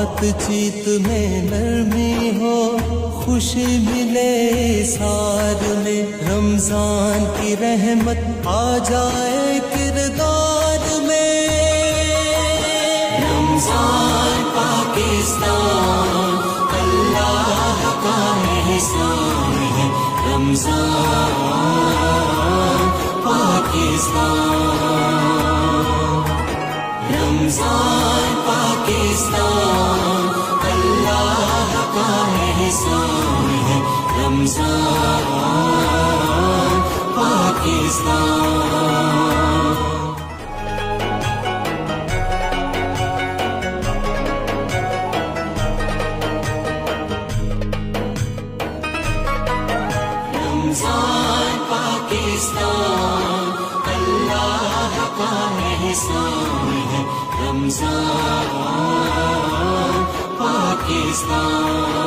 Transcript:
بات چیت میں نرمی ہو، خوشی ملے سار میں، رمضان کی رحمت آ جائے کردار میں۔ رمضان پاکستان اللہ کا احسان ہے، رمضان پاکستان، رمضان پاکستان اللہ کا احسان ہے، رمضان پاکستان۔ رمضان پاکستان اللہ کا احسان ہے، رمضان پاکستان۔